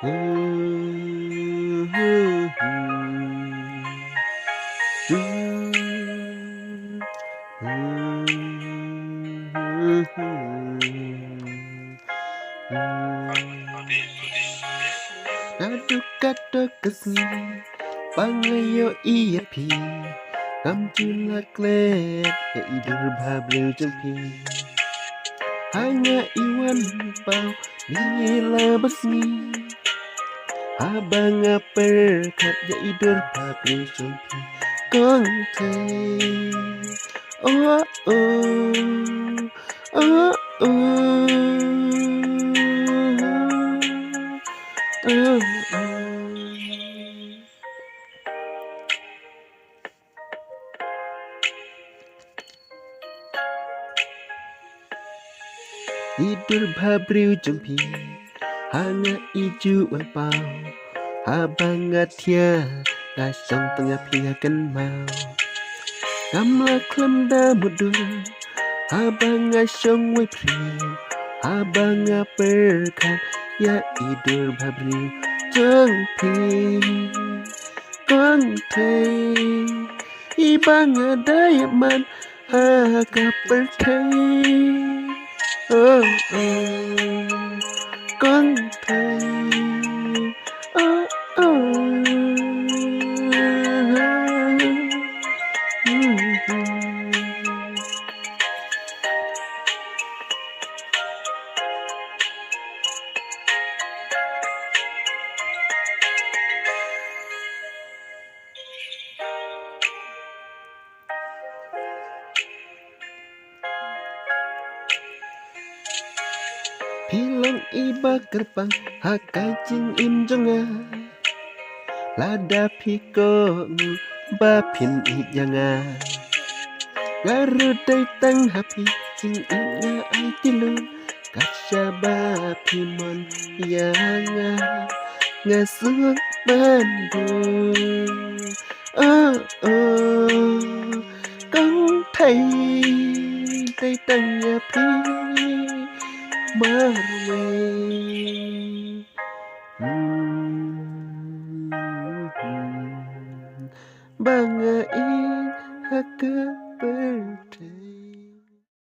Aduk-aduk kesni pangayo iya pi kamjulak let ya idur bableu jempi hanya iwan pau nila besmi abang perkat ya idur bableu jempi kong te oh oh oh oh Tidur babriu jempi hanya iju pau abang atia kasong tengah piakan mau kamla klemda mudur abang asyong we priu abang perkan ya idur babriu jempi konte ibang dayaman agak pertai oh con thấy Pilong iba gerbang hakai jing im jonga lada piko bapin ijanga garudai tang hapi jing imnya ai tilu kasya bapimon yanga ngasuh Bandung oh công thấy tay tang ya pi Marway Bangain haka